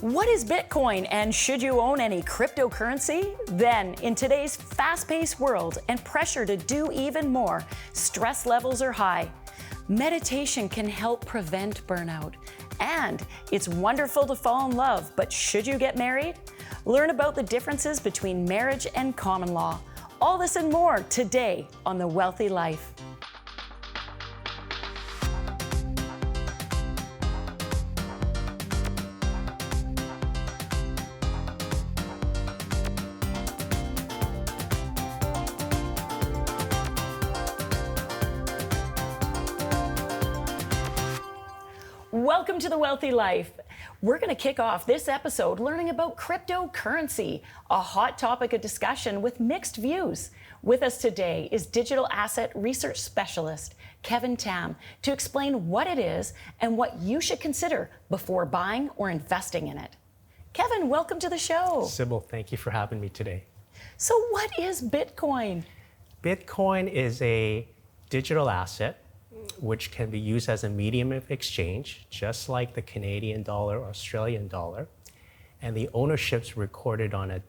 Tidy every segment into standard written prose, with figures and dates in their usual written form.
What is Bitcoin and should you own any cryptocurrency? Then, in today's fast-paced world and pressure to do even more, stress levels are high. Meditation can help prevent burnout. And it's wonderful to fall in love, but should you get married? Learn about the differences between marriage and common law. All this and more today on The Wealthy Life. Welcome to The Wealthy Life. We're going to kick off this episode learning about cryptocurrency, a hot topic of discussion with mixed views. With us today is digital asset research specialist Kevin Tam to explain what it is and what you should consider before buying or investing in it. Kevin, welcome to the show. Sybil, thank you for having me today. So what is Bitcoin? Bitcoin is a digital asset which can be used as a medium of exchange, just like the Canadian dollar or Australian dollar. And the ownership's recorded on a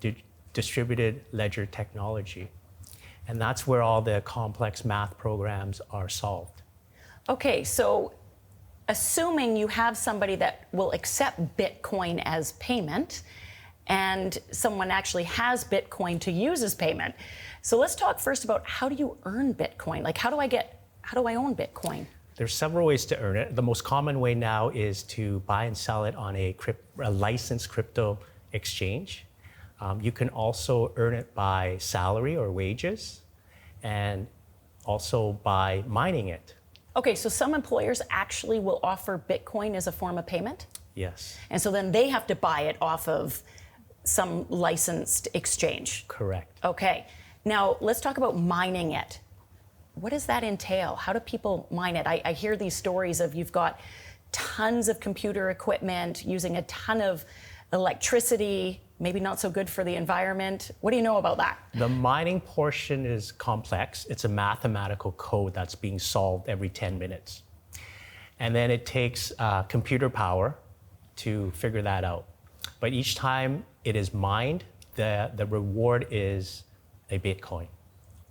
distributed ledger technology. And that's where all the complex math programs are solved. Okay, so assuming you have somebody that will accept Bitcoin as payment, and someone actually has Bitcoin to use as payment. So let's talk first about how do you earn Bitcoin? Like how do I own Bitcoin? There's several ways to earn it. The most common way now is to buy and sell it on a licensed crypto exchange. You can also earn it by salary or wages, and also by mining it. Okay, so some employers actually will offer Bitcoin as a form of payment? Yes. And so then they have to buy it off of some licensed exchange? Correct. Okay, now let's talk about mining it. What does that entail? How do people mine it? I hear these stories of you've got tons of computer equipment using a ton of electricity, maybe not so good for the environment. What do you know about that? The mining portion is complex. It's a mathematical code that's being solved every 10 minutes. And then it takes computer power to figure that out. But each time it is mined, the reward is a Bitcoin.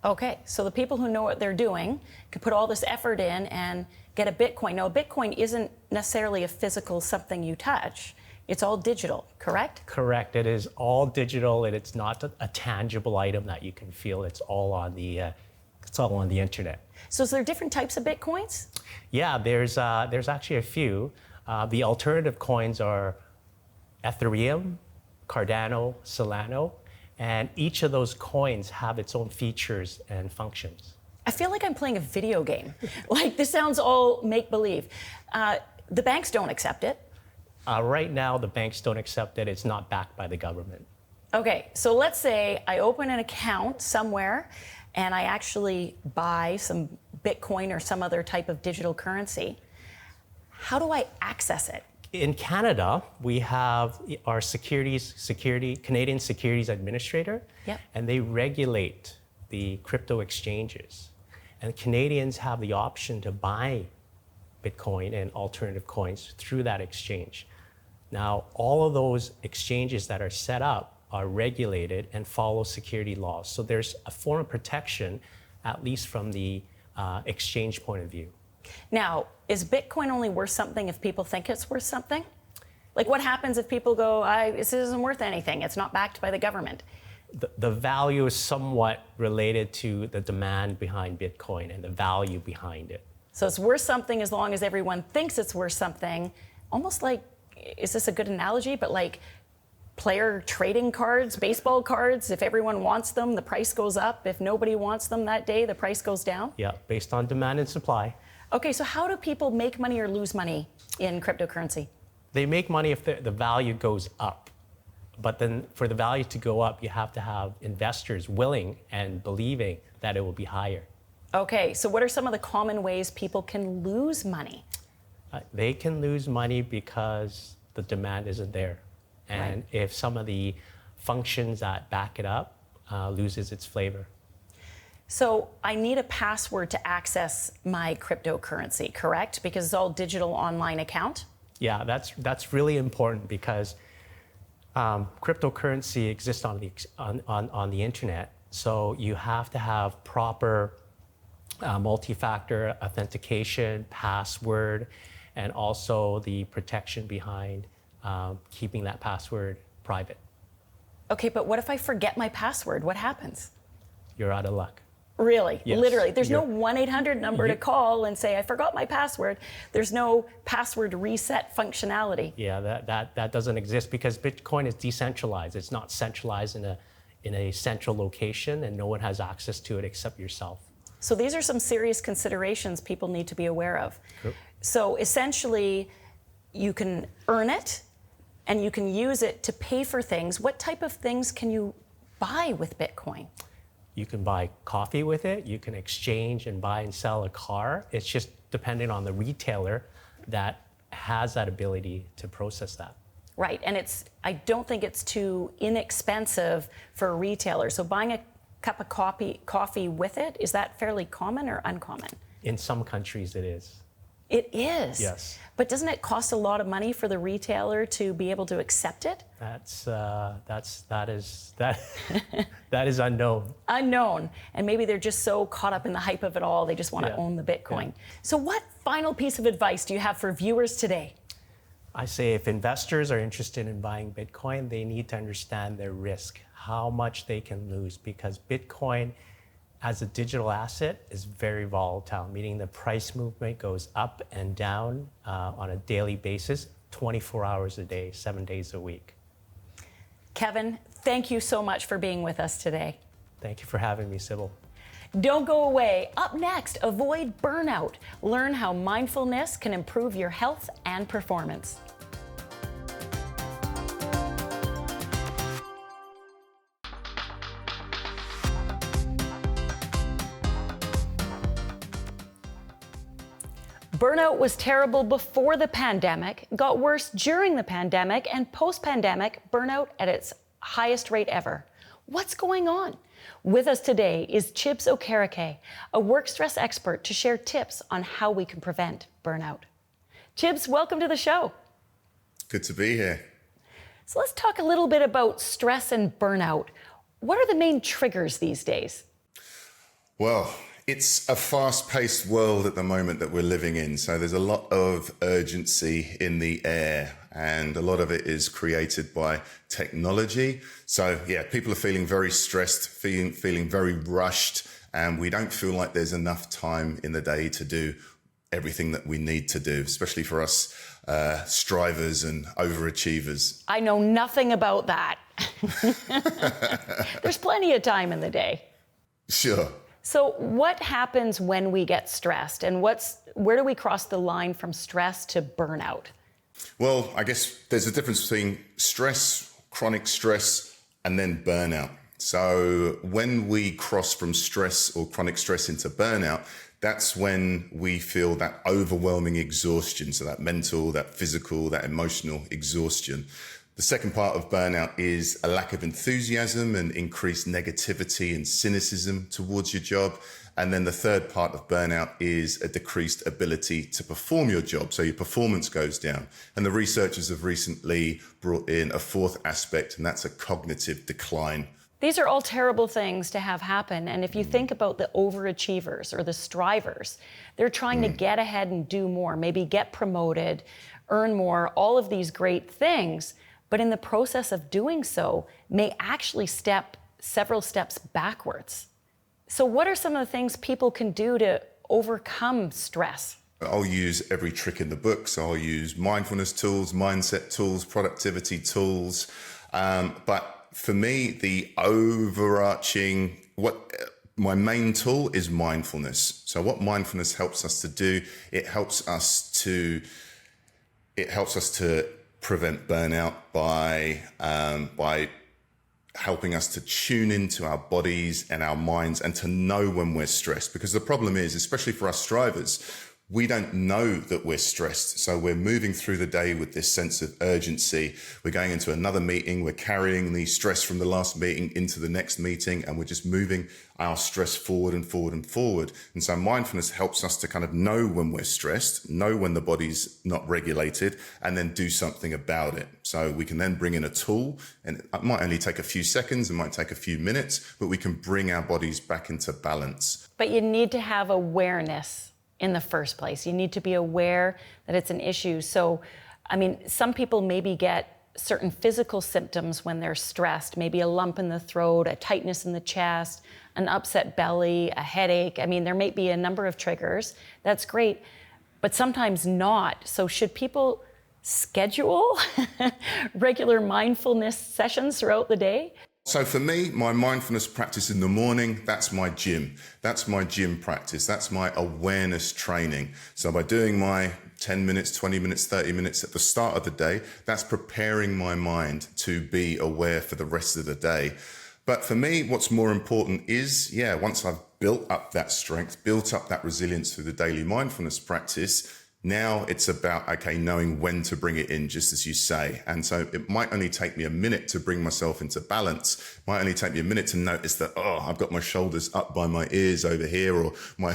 Okay, so the people who know what they're doing could put all this effort in and get a Bitcoin. Now, a Bitcoin isn't necessarily a physical something you touch. It's all digital, correct? Correct. It is all digital, and it's not a tangible item that you can feel. It's all on the internet. So is there different types of Bitcoins? Yeah, there's actually a few. The alternative coins are Ethereum, Cardano, Solana. And each of those coins have its own features and functions. I feel like I'm playing a video game. Like this sounds all make-believe. The banks don't accept it. Right now, the banks don't accept it. It's not backed by the government. Okay, so let's say I open an account somewhere and I actually buy some Bitcoin or some other type of digital currency. How do I access it? In Canada, we have our Canadian Securities Administrator, Yep. And they regulate the crypto exchanges. And Canadians have the option to buy Bitcoin and alternative coins through that exchange. Now, all of those exchanges that are set up are regulated and follow security laws. So there's a form of protection, at least from the exchange point of view. Now, is Bitcoin only worth something if people think it's worth something? Like what happens if people go, this isn't worth anything, it's not backed by the government? The value is somewhat related to the demand behind Bitcoin and the value behind it. So it's worth something as long as everyone thinks it's worth something. Almost like, is this a good analogy, but like player trading cards, baseball cards, if everyone wants them, the price goes up. If nobody wants them that day, the price goes down? Yeah, based on demand and supply. Okay, so how do people make money or lose money in cryptocurrency? They make money if the value goes up. But then for the value to go up, you have to have investors willing and believing that it will be higher. Okay, so what are some of the common ways people can lose money? They can lose money because the demand isn't there. And Right. if some of the functions that back it up loses its flavor. So I need a password to access my cryptocurrency, correct? Because it's all digital online account? Yeah, that's really important because Cryptocurrency exists on the internet, so you have to have proper multi-factor authentication, password, and also the protection behind keeping that password private. Okay, but what if I forget my password? What happens? You're out of luck. Really? Yes. Literally? There's no 1-800 number to call and say, I forgot my password. There's no password reset functionality. Yeah, that doesn't exist because Bitcoin is decentralized. It's not centralized in a central location, and no one has access to it except yourself. So these are some serious considerations people need to be aware of. Sure. So essentially, you can earn it and you can use it to pay for things. What type of things can you buy with Bitcoin? You can buy coffee with it. You can exchange and buy and sell a car. It's just dependent on the retailer that has that ability to process that. Right, and I don't think it's too inexpensive for a retailer. So buying a cup of coffee with it, is that fairly common or uncommon? In some countries, it is. It is? Yes. But doesn't it cost a lot of money for the retailer to be able to accept it? That is unknown. Unknown. And maybe they're just so caught up in the hype of it all, they just want to own the Bitcoin. Yeah. So what final piece of advice do you have for viewers today? I say if investors are interested in buying Bitcoin, they need to understand their risk, how much they can lose, because Bitcoin as a digital asset is very volatile, meaning the price movement goes up and down on a daily basis, 24 hours a day, 7 days a week. Kevin, thank you so much for being with us today. Thank you for having me, Sybil. Don't go away. Up next, avoid burnout. Learn how mindfulness can improve your health and performance. Burnout was terrible before the pandemic, got worse during the pandemic, and post-pandemic, burnout at its highest rate ever. What's going on? With us today is Chibs Okereke, a work stress expert, to share tips on how we can prevent burnout. Chibs, welcome to the show. Good to be here. So let's talk a little bit about stress and burnout. What are the main triggers these days? Well, it's a fast-paced world at the moment that we're living in. So there's a lot of urgency in the air, and a lot of it is created by technology. So yeah, people are feeling very stressed, feeling very rushed, and we don't feel like there's enough time in the day to do everything that we need to do, especially for us strivers and overachievers. I know nothing about that. There's plenty of time in the day. Sure. So what happens when we get stressed, and where do we cross the line from stress to burnout? Well, I guess there's a difference between stress, chronic stress, and then burnout. So when we cross from stress or chronic stress into burnout, that's when we feel that overwhelming exhaustion. So that mental, that physical, that emotional exhaustion. The second part of burnout is a lack of enthusiasm and increased negativity and cynicism towards your job. And then the third part of burnout is a decreased ability to perform your job. So your performance goes down. And the researchers have recently brought in a fourth aspect, and that's a cognitive decline. These are all terrible things to have happen. And if you think about the overachievers or the strivers, they're trying to get ahead and do more, maybe get promoted, earn more, all of these great things. But in the process of doing so, may actually step several steps backwards. So what are some of the things people can do to overcome stress? I'll use every trick in the book. So I'll use mindfulness tools, mindset tools, productivity tools. But for me, the overarching, my main tool is mindfulness. So what mindfulness helps us to do, it helps us to prevent burnout by helping us to tune into our bodies and our minds and to know when we're stressed. Because the problem is, especially for us strivers, we don't know that we're stressed. So we're moving through the day with this sense of urgency. We're going into another meeting. We're carrying the stress from the last meeting into the next meeting, and we're just moving our stress forward and forward and forward. And so mindfulness helps us to kind of know when we're stressed, know when the body's not regulated, and then do something about it. So we can then bring in a tool, and it might only take a few seconds, it might take a few minutes, but we can bring our bodies back into balance. But you need to have awareness in the first place. You need to be aware that it's an issue. So, I mean, some people maybe get certain physical symptoms when they're stressed, maybe a lump in the throat, a tightness in the chest, an upset belly, a headache. I mean, there may be a number of triggers. That's great, but sometimes not. So should people schedule regular mindfulness sessions throughout the day? So for me, my mindfulness practice in the morning, that's my gym. That's my gym practice. That's my awareness training. So by doing my 10 minutes, 20 minutes, 30 minutes at the start of the day, that's preparing my mind to be aware for the rest of the day. But for me, what's more important is, once I've built up that strength, built up that resilience through the daily mindfulness practice, now it's about, knowing when to bring it in, just as you say. And so it might only take me a minute to bring myself into balance. It might only take me a minute to notice that, I've got my shoulders up by my ears over here, or my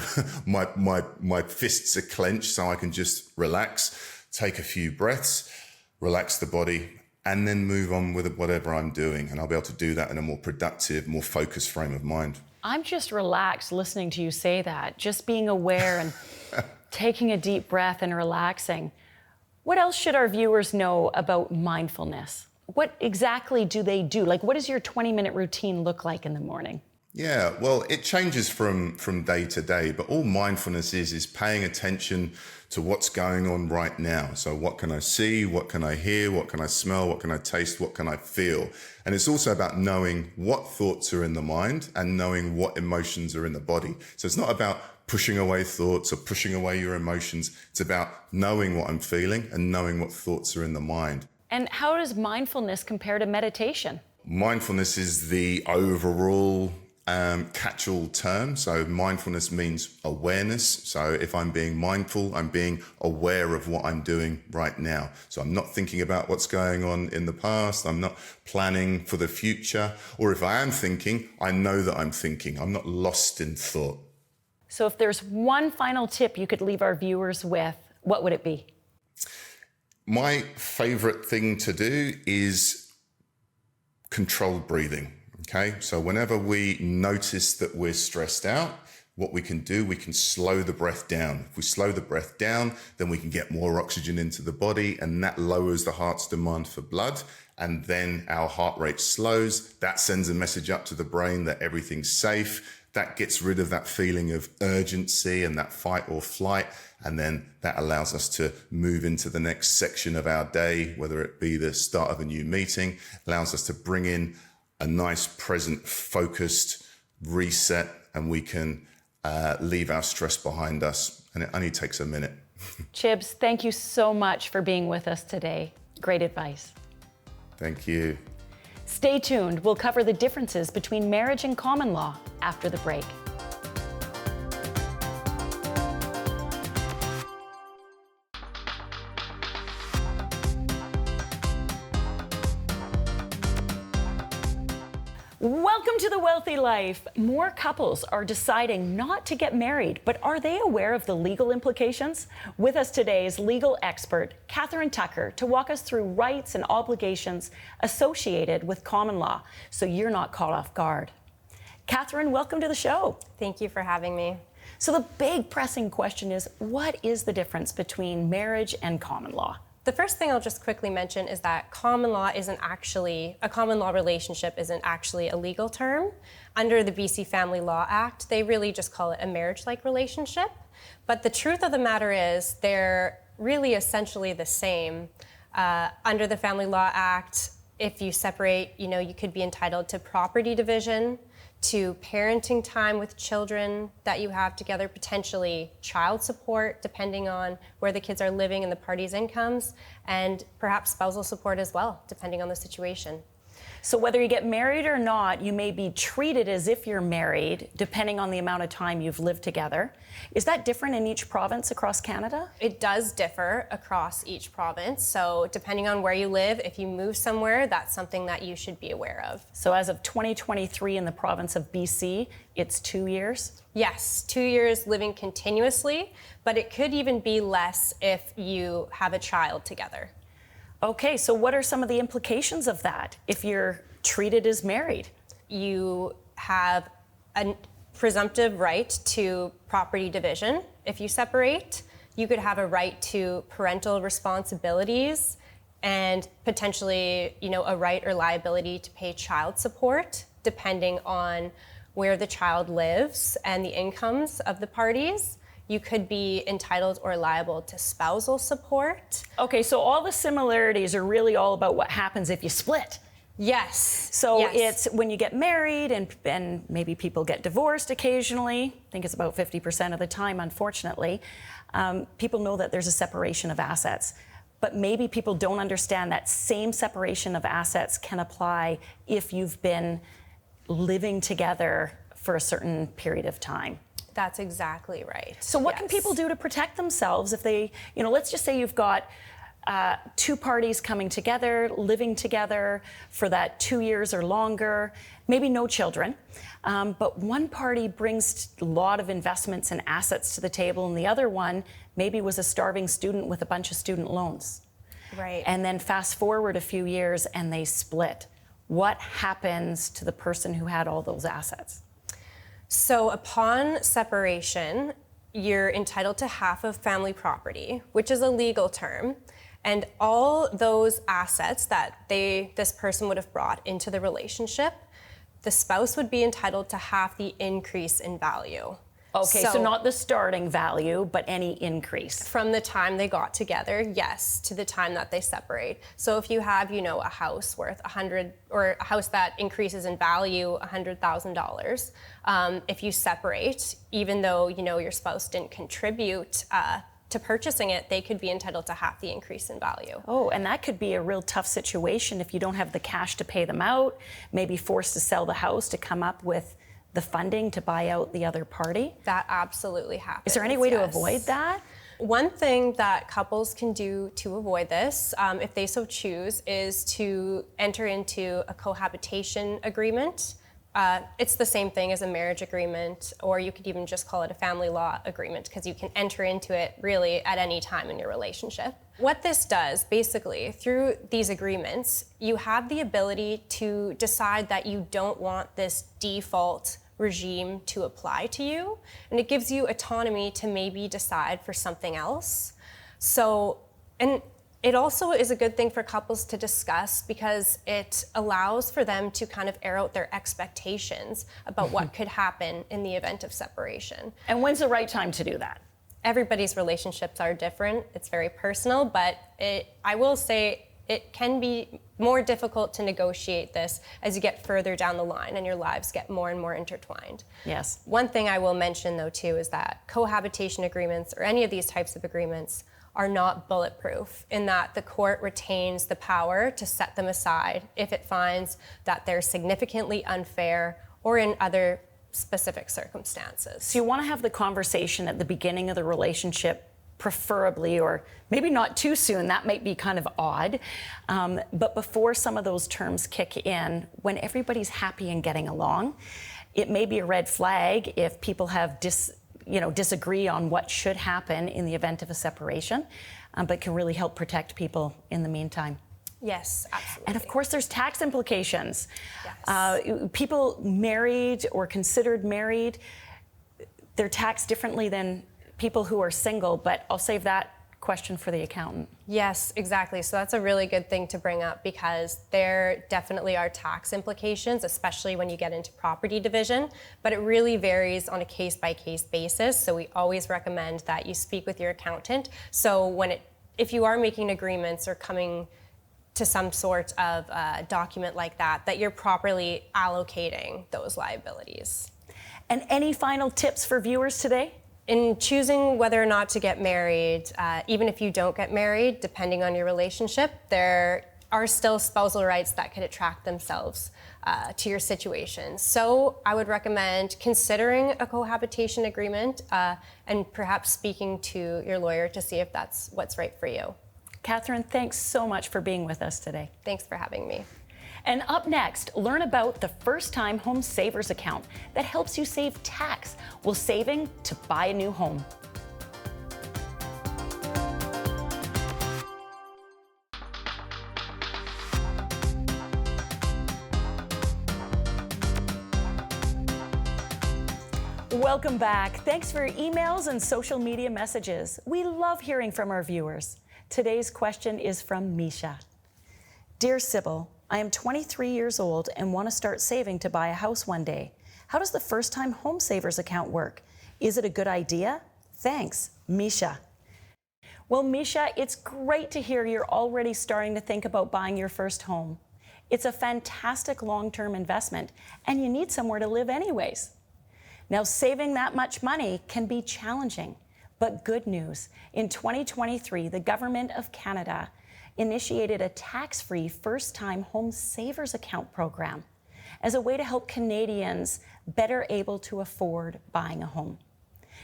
fists are clenched, so I can just relax, take a few breaths, relax the body, and then move on with whatever I'm doing. And I'll be able to do that in a more productive, more focused frame of mind. I'm just relaxed listening to you say that, just being aware and taking a deep breath and relaxing. What else should our viewers know about mindfulness? What exactly do they do? Like, what does your 20-minute routine look like in the morning? Yeah, well, it changes from day to day, but all mindfulness is paying attention to what's going on right now. So what can I see? What can I hear? What can I smell? What can I taste? What can I feel? And it's also about knowing what thoughts are in the mind and knowing what emotions are in the body. So it's not about pushing away thoughts or pushing away your emotions. It's about knowing what I'm feeling and knowing what thoughts are in the mind. And how does mindfulness compare to meditation? Mindfulness is the overall catch-all term. So mindfulness means awareness. So if I'm being mindful, I'm being aware of what I'm doing right now. So I'm not thinking about what's going on in the past. I'm not planning for the future. Or if I am thinking, I know that I'm thinking. I'm not lost in thought. So if there's one final tip you could leave our viewers with, what would it be? My favorite thing to do is controlled breathing. Okay, so whenever we notice that we're stressed out, what we can do, we can slow the breath down. If we slow the breath down, then we can get more oxygen into the body, and that lowers the heart's demand for blood. And then our heart rate slows. That sends a message up to the brain that everything's safe. That gets rid of that feeling of urgency and that fight or flight. And then that allows us to move into the next section of our day, whether it be the start of a new meeting, allows us to bring in a nice, present, focused reset, and we can leave our stress behind us. And it only takes a minute. Chibs, thank you so much for being with us today. Great advice. Thank you. Stay tuned. We'll cover the differences between marriage and common law after the break. Welcome to The Wealthy Life. More couples are deciding not to get married, but are they aware of the legal implications? With us today is legal expert Catherine Tucker to walk us through rights and obligations associated with common law, so you're not caught off guard. Catherine, welcome to the show. Thank you for having me. So the big pressing question is, what is the difference between marriage and common law? The first thing I'll just quickly mention is that common law relationship isn't actually a legal term. Under the BC Family Law Act, they really just call it a marriage-like relationship. But the truth of the matter is they're really essentially the same. Under the Family Law Act, if you separate, you could be entitled to property division, to parenting time with children that you have together, potentially child support, depending on where the kids are living and the parties' incomes, and perhaps spousal support as well, depending on the situation. So whether you get married or not, you may be treated as if you're married, depending on the amount of time you've lived together. Is that different in each province across Canada? It does differ across each province. So depending on where you live, if you move somewhere, that's something that you should be aware of. So as of 2023 in the province of BC, it's 2 years? Yes, 2 years living continuously, but it could even be less if you have a child together. Okay, so what are some of the implications of that if you're treated as married? You have a presumptive right to property division if you separate. You could have a right to parental responsibilities and potentially, a right or liability to pay child support depending on where the child lives and the incomes of the parties. You could be entitled or liable to spousal support. Okay, so all the similarities are really all about what happens if you split. Yes. So yes. It's when you get married and maybe people get divorced occasionally. I think it's about 50% of the time, unfortunately. People know that there's a separation of assets. But maybe people don't understand that same separation of assets can apply if you've been living together for a certain period of time. That's exactly right. So what can people do to protect themselves if they, let's just say you've got two parties coming together, living together for that 2 years or longer, maybe no children, but one party brings a lot of investments and assets to the table and the other one maybe was a starving student with a bunch of student loans. Right. And then fast forward a few years and they split. What happens to the person who had all those assets? So upon separation, you're entitled to half of family property, which is a legal term, and all those assets that this person would have brought into the relationship, the spouse would be entitled to half the increase in value. Okay, so not the starting value, but any increase. From the time they got together, yes, to the time that they separate. So if you have, a house worth or a house that increases in value $100,000, if you separate, even though, your spouse didn't contribute to purchasing it, they could be entitled to half the increase in value. Oh, and that could be a real tough situation if you don't have the cash to pay them out, maybe forced to sell the house to come up with the funding to buy out the other party? That absolutely happens. Is there any way to avoid that? One thing that couples can do to avoid this, if they so choose, is to enter into a cohabitation agreement. It's the same thing as a marriage agreement, or you could even just call it a family law agreement because you can enter into it really at any time in your relationship. What this does, basically, through these agreements, you have the ability to decide that you don't want this default regime to apply to you, and it gives you autonomy to maybe decide for something else. And it also is a good thing for couples to discuss because it allows for them to kind of air out their expectations about what could happen in the event of separation. And when's the right time to do that? Everybody's relationships are different. It's very personal, but I will say it can be more difficult to negotiate this as you get further down the line and your lives get more and more intertwined. Yes. One thing I will mention, though, too, is that cohabitation agreements or any of these types of agreements are not bulletproof in that the court retains the power to set them aside if it finds that they're significantly unfair or in other specific circumstances. So you want to have the conversation at the beginning of the relationship, preferably, or maybe not too soon, that might be kind of odd, but before some of those terms kick in, when everybody's happy and getting along, it may be a red flag if people have disagree on what should happen in the event of a separation, but can really help protect people in the meantime. Yes, absolutely. And of course, there's tax implications. Yes. People married or considered married, they're taxed differently than people who are single, but I'll save that question for the accountant. Yes, exactly. So that's a really good thing to bring up because there definitely are tax implications, especially when you get into property division, but it really varies on a case-by-case basis. So we always recommend that you speak with your accountant. So if you are making agreements or coming to some sort of document like that, that you're properly allocating those liabilities. And any final tips for viewers today? In choosing whether or not to get married, even if you don't get married, depending on your relationship, there are still spousal rights that could attract themselves to your situation. So I would recommend considering a cohabitation agreement and perhaps speaking to your lawyer to see if that's what's right for you. Catherine, thanks so much for being with us today. Thanks for having me. And up next, learn about the first-time home savers account that helps you save tax while saving to buy a new home. Welcome back. Thanks for your emails and social media messages. We love hearing from our viewers. Today's question is from Misha. Dear Sybil, I am 23 years old and want to start saving to buy a house one day. How does the first-time home savers account work? Is it a good idea? Thanks, Misha. Well, Misha, it's great to hear you're already starting to think about buying your first home. It's a fantastic long-term investment, and you need somewhere to live anyways. Now, saving that much money can be challenging, but good news. In 2023, the Government of Canada initiated a tax-free first-time home savers account program as a way to help Canadians better able to afford buying a home.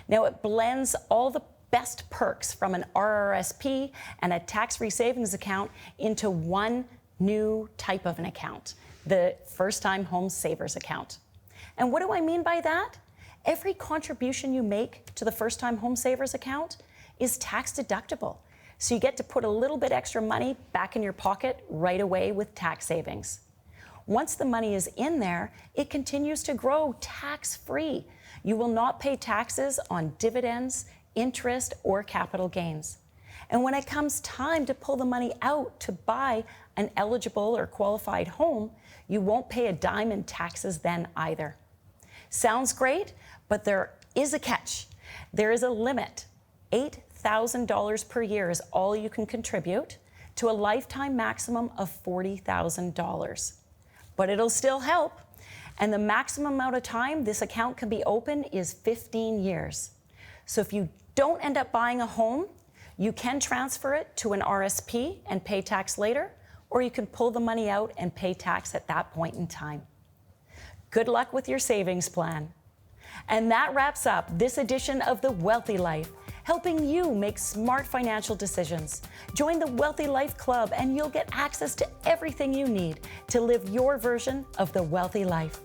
Now, it blends all the best perks from an RRSP and a tax-free savings account into one new type of an account, the first-time home savers account. And what do I mean by that? Every contribution you make to the first-time home savers account is tax deductible. So you get to put a little bit extra money back in your pocket right away with tax savings. Once the money is in there, it continues to grow tax-free. You will not pay taxes on dividends, interest, or capital gains. And when it comes time to pull the money out to buy an eligible or qualified home, you won't pay a dime in taxes then either. Sounds great, but there is a catch. There is a limit. $8,000 per year is all you can contribute to a lifetime maximum of $40,000. But it'll still help. And the maximum amount of time this account can be open is 15 years. So if you don't end up buying a home, you can transfer it to an RSP and pay tax later, or you can pull the money out and pay tax at that point in time. Good luck with your savings plan. And that wraps up this edition of The Wealthy Life, helping you make smart financial decisions. Join the Wealthy Life Club and you'll get access to everything you need to live your version of the wealthy life.